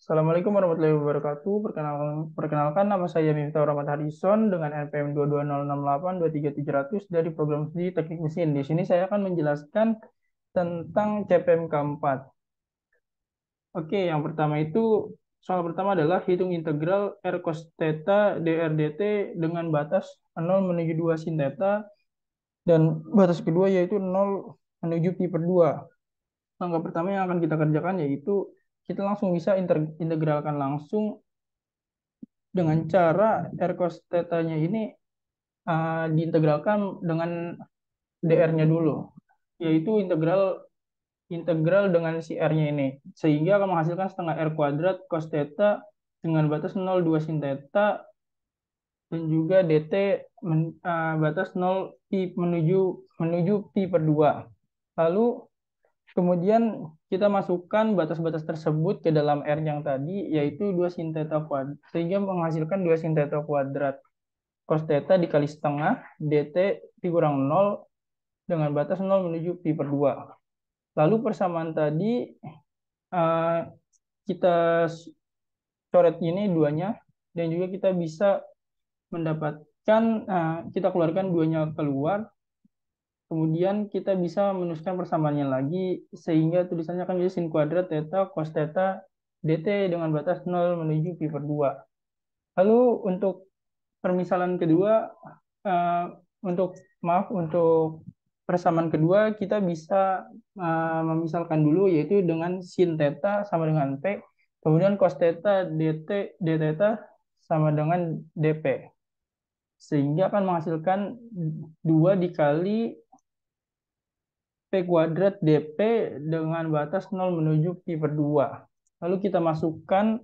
Assalamualaikum warahmatullahi wabarakatuh. Perkenalkan nama saya Miftah Rahmat Harison dengan NPM 22068 23700 dari program studi Teknik Mesin. Di sini saya akan menjelaskan tentang CPMK 4. Oke, yang pertama itu soal pertama adalah hitung integral R cos theta dr dt dengan batas 0 menuju 2 sin theta dan batas kedua yaitu 0 menuju pi per 2. Langkah pertama yang akan kita kerjakan yaitu kita langsung bisa integralkan langsung dengan cara R cos theta-nya ini diintegralkan dengan dr-nya dulu, yaitu integral integral dengan si r-nya ini, sehingga akan menghasilkan setengah r kuadrat cos theta dengan batas 0,2 sin theta dan juga dt batas 0 pi menuju menuju pi per 2. Lalu kemudian kita masukkan batas-batas tersebut ke dalam R yang tadi, yaitu 2 sin theta kuadrat, sehingga menghasilkan 2 sin theta kuadrat cos theta dikali setengah dt dikurang 0 dengan batas 0 menuju pi per 2. Lalu persamaan tadi eh, kita coret ini duanya, dan juga kita bisa mendapatkan, kita keluarkan duanya keluar, kemudian kita bisa menuliskan persamaannya lagi, sehingga tulisannya akan menjadi sin kuadrat theta cos theta dt dengan batas 0 menuju pi per 2. Lalu untuk permisalan kedua, eh, untuk persamaan kedua kita bisa memisalkan dulu, yaitu dengan sin theta sama dengan P, kemudian cos theta dt d theta sama dengan dp, sehingga akan menghasilkan 2 dikali P kuadrat dp dengan batas 0 menuju pi per 2. Lalu kita masukkan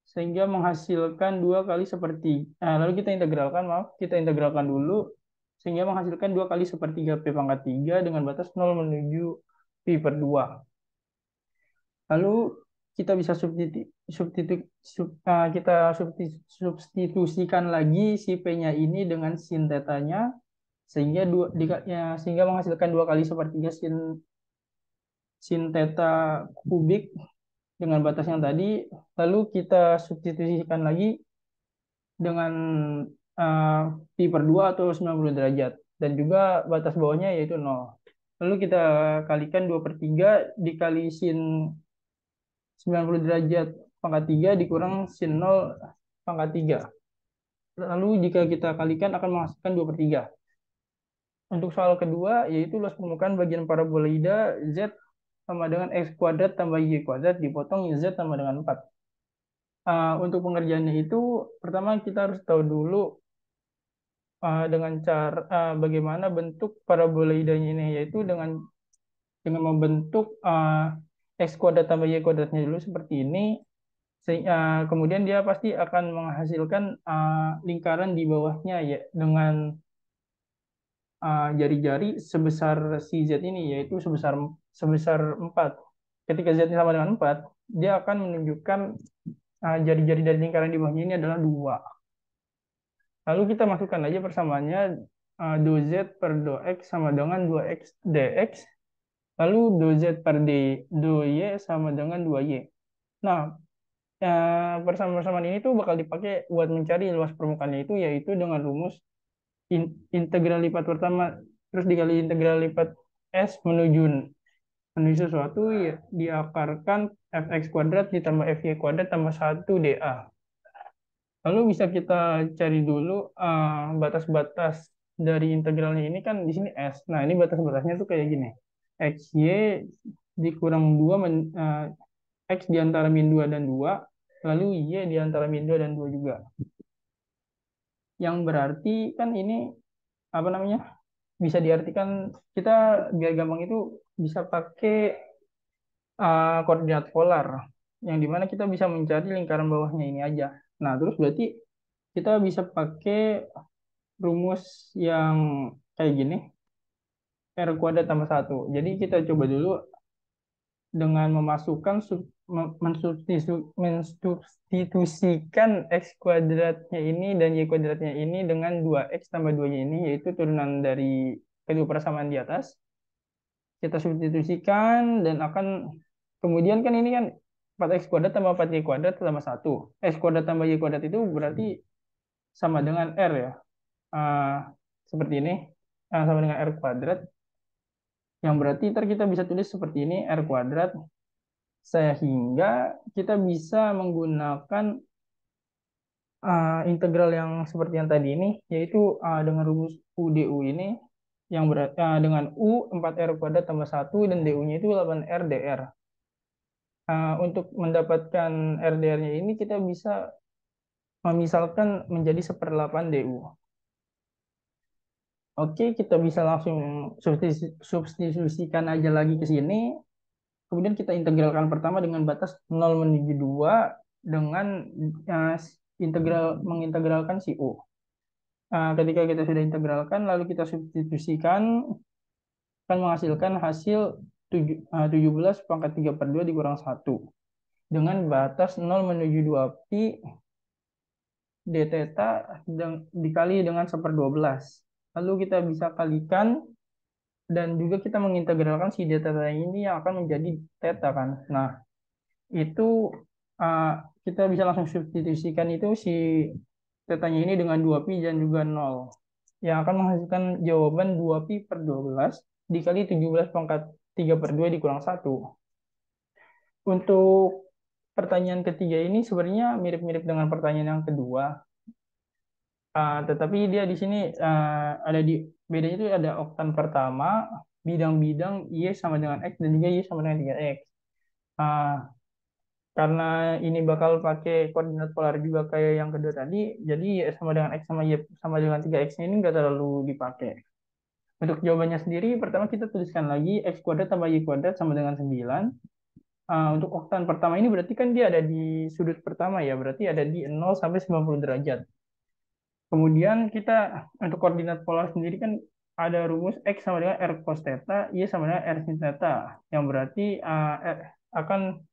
sehingga menghasilkan 2 kali seperti, lalu kita integralkan dulu sehingga menghasilkan 2 kali sepertiga P pangkat 3 dengan batas 0 menuju pi per 2. Lalu kita bisa substitusikan lagi si P-nya ini dengan sin theta-nya, sehingga menghasilkan 2 kali sepertiga sin sin theta kubik dengan batas yang tadi. Lalu kita substitusikan lagi dengan uh, pi per 2 atau 90 derajat, dan juga batas bawahnya yaitu 0. Lalu kita kalikan 2 per 3 dikali sin 90 derajat pangkat 3 dikurang sin 0 pangkat 3. Lalu jika kita kalikan akan menghasilkan 2 per 3. Untuk soal kedua, yaitu luas permukaan bagian parabola Z sama dengan X kuadrat tambah Y kuadrat dipotong Z sama dengan 4. Untuk pengerjaannya itu, pertama kita harus tahu dulu dengan cara bagaimana bentuk parabola-nya ini, yaitu dengan membentuk X kuadrat tambah Y kuadratnya dulu seperti ini. Kemudian dia pasti akan menghasilkan lingkaran di bawahnya, ya, dengan jari-jari sebesar si Z ini, yaitu sebesar sebesar 4. Ketika Z sama dengan 4, dia akan menunjukkan jari-jari dari lingkaran di bawahnya ini adalah 2. Lalu kita masukkan aja persamaannya, do Z per do X sama dengan 2X dx, lalu do Z per do Y sama dengan 2Y. Nah, persamaan-persamaan ini tuh bakal dipakai buat mencari luas permukaannya itu, yaitu dengan rumus integral lipat pertama terus dikali integral lipat S menuju menuju sesuatu, ya, diakarkan fx kuadrat ditambah fy kuadrat tambah 1 dA. Lalu bisa kita cari dulu batas-batas dari integralnya ini, kan di sini S. Nah, ini batas-batasnya tuh kayak gini. XY dikurang 2 X di antara min 2 dan 2, lalu Y di antara min 2 dan 2 juga. Yang berarti kan ini apa namanya? Bisa diartikan, kita biar gampang itu bisa pakai koordinat polar, yang dimana kita bisa mencari lingkaran bawahnya ini aja. Nah, terus berarti kita bisa pakai rumus yang kayak gini, R kuadrat tambah 1. Jadi kita coba dulu dengan memasukkan mensubstitusikan X kuadratnya ini dan Y kuadratnya ini dengan 2X tambah 2Y ini, yaitu turunan dari kedua persamaan di atas. Kita substitusikan dan akan kemudian kan ini kan 4x kuadrat tambah 4y kuadrat tambah 1. X kuadrat tambah y kuadrat itu berarti sama dengan R ya. Ah, seperti ini. Sama dengan R kuadrat. Yang berarti ntar kita bisa tulis seperti ini, R kuadrat. Sehingga kita bisa menggunakan integral yang seperti yang tadi ini, yaitu dengan rumus UDU ini, yang berarti dengan U 4R kuadrat tambah 1 dan DU-nya itu 8R DR. Untuk mendapatkan RDR-nya ini kita bisa memisalkan menjadi 1/8 DU. Oke, kita bisa langsung substitusikan aja lagi ke sini. Kemudian kita integralkan pertama dengan batas 0 menuju 2 dengan uh, mengintegralkan si U. Ketika kita sudah integralkan, lalu kita substitusikan, akan menghasilkan hasil 17 pangkat 3/2 dikurang 1. Dengan batas 0 menuju 2 pi d theta dikali dengan 1/12. Lalu kita bisa kalikan dan juga kita mengintegralkan si d theta ini yang akan menjadi theta kan. Nah, itu uh, kita bisa langsung substitusikan itu si tetanya ini dengan 2 pi dan juga 0 yang akan menghasilkan jawaban 2 pi per 12 dikali 17 pangkat 3/2 dikurang 1. Untuk pertanyaan ketiga ini sebenarnya mirip-mirip dengan pertanyaan yang kedua. Tetapi dia di sini ada di bedanya itu ada oktan pertama, bidang-bidang Y sama dengan X dan juga Y sama dengan 3X. Uh, karena ini bakal pakai koordinat polar juga kayak yang kedua tadi, jadi Y sama dengan X sama Y sama dengan 3X ini nggak terlalu dipakai. Untuk jawabannya sendiri, pertama kita tuliskan lagi X kuadrat tambah Y kuadrat sama dengan 9. Untuk oktan pertama ini berarti kan dia ada di sudut pertama ya, berarti ada di 0 sampai 90 derajat. Kemudian kita untuk koordinat polar sendiri kan ada rumus X sama dengan R cos theta, Y sama dengan R sin theta, yang berarti akan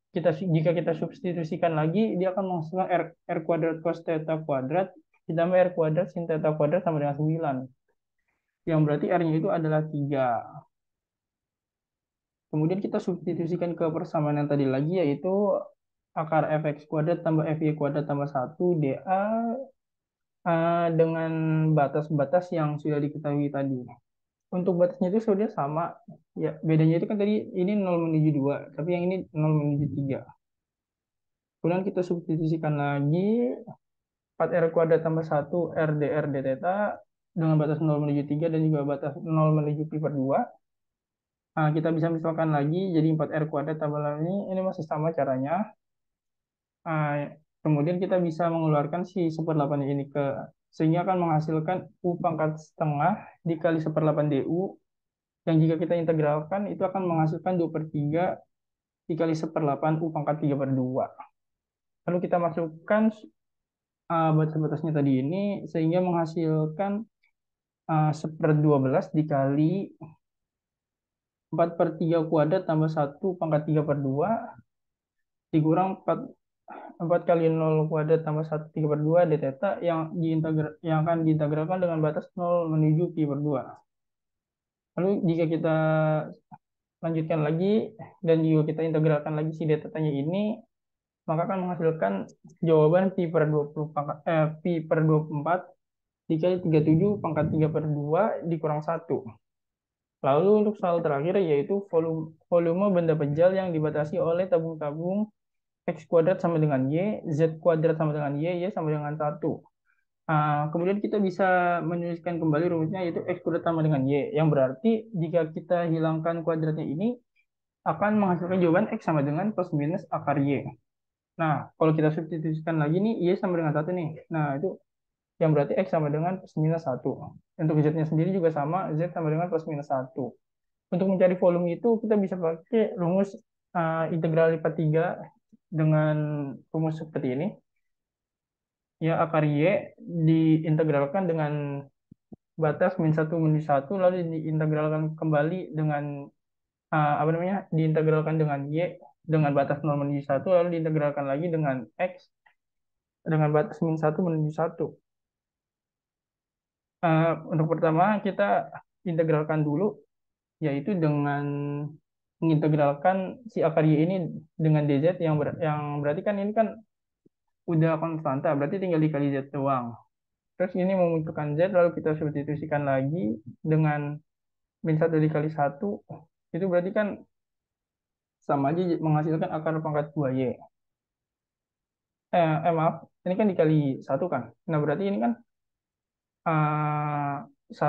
jika kita substitusikan lagi, dia akan menghasilkan R kuadrat cos theta kuadrat ditambah R kuadrat sin theta kuadrat sama dengan 9. Yang berarti R-nya itu adalah 3. Kemudian kita substitusikan ke persamaan yang tadi lagi, yaitu akar fx kuadrat tambah fy kuadrat tambah 1 dA dengan batas-batas yang sudah diketahui tadi. Untuk batasnya itu sudah sama. Ya, bedanya itu kan tadi ini 0 menuju 2, tapi yang ini 0 menuju 3. Kemudian kita substitusikan lagi 4R kuadrat tambah 1 R dr d theta dengan batas 0 menuju 3 dan juga batas 0 menuju pi per 2. Kita bisa misalkan lagi jadi 4R kuadrat tambah ini masih sama caranya. Kemudian kita bisa mengeluarkan si 1/8 ini sehingga akan menghasilkan U pangkat setengah dikali 1/8 DU yang jika kita integralkan itu akan menghasilkan 2/3 dikali 1/8 U pangkat 3/2. Lalu kita masukkan batas-batasnya tadi ini sehingga menghasilkan 1/12 dikali 4/3 kuadrat tambah 1 pangkat 3/2 dikurang 4 kali 0 kuadrat tambah 1 3/2 d theta yang akan diintegralkan dengan batas 0 menuju pi per 2. Lalu jika kita lanjutkan lagi dan juga kita integralkan lagi si d theta-nya ini, maka akan menghasilkan jawaban pi per 20 pi per 24 dikali 37 pangkat 3/2 dikurang 1. Lalu untuk soal terakhir yaitu volume benda pejal yang dibatasi oleh tabung-tabung X kuadrat sama dengan Y, Z kuadrat sama dengan Y sama dengan 1. Kemudian kita bisa menuliskan kembali rumusnya yaitu X kuadrat sama dengan Y. Yang berarti jika kita hilangkan kuadratnya ini, akan menghasilkan jawaban X sama dengan plus minus akar Y. Nah, kalau kita substitusikan lagi nih, Y sama dengan 1 nih. Nah, itu yang berarti X sama dengan plus minus 1. Untuk Z-nya sendiri juga sama, Z sama dengan plus minus 1. Untuk mencari volume itu, kita bisa pakai rumus integral lipat 3 dengan rumus seperti ini. Ya, akar Y diintegralkan dengan batas min 1 menuju 1, lalu diintegralkan kembali dengan diintegralkan dengan Y dengan batas 0 menuju 1, lalu diintegralkan lagi dengan X dengan batas min 1 menuju 1. Untuk pertama kita integralkan dulu, yaitu dengan mengintegralkan si akar Y ini dengan DZ yang berarti kan ini kan udah konstanta, berarti tinggal dikali Z doang. Terus ini membutuhkan Z, lalu kita substitusikan lagi dengan min 1 dikali 1, itu berarti kan sama aja menghasilkan akar pangkat 2Y. Maaf, ini kan dikali 1 kan. Nah, berarti ini kan 1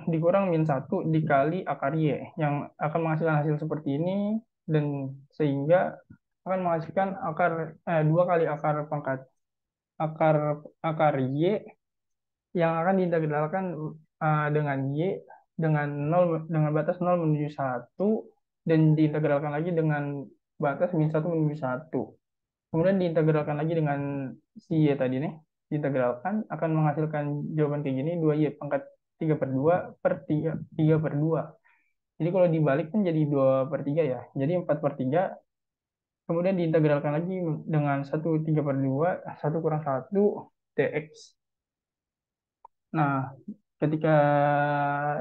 dikurang min 1 dikali akar Y, yang akan menghasilkan hasil seperti ini, dan sehingga akan menghasilkan 2 kali akar akar Y yang akan diintegralkan dengan Y dengan dengan batas 0 menuju 1, dan diintegralkan lagi dengan batas min 1 menuju 1. Kemudian diintegralkan lagi dengan si Y tadi nih. Diintegralkan akan menghasilkan jawaban kayak gini, 2Y pangkat 3 per 2 per 3 per 2. Jadi kalau dibalik kan jadi 2 per 3 ya. Jadi 4 per 3. Kemudian diintegralkan lagi dengan 1 3 per 2, 1 kurang 1 dx. Nah, ketika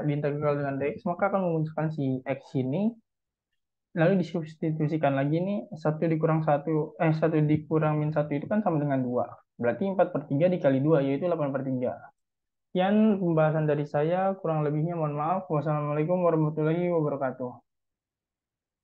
diintegral dengan dx, maka akan memunculkan si x ini, lalu disubstitusikan lagi nih, 1 dikurang min 1 itu kan sama dengan 2. Berarti 4 per 3 dikali 2, yaitu 8 per 3. Sekian pembahasan dari saya, kurang lebihnya mohon maaf. Wassalamualaikum warahmatullahi wabarakatuh.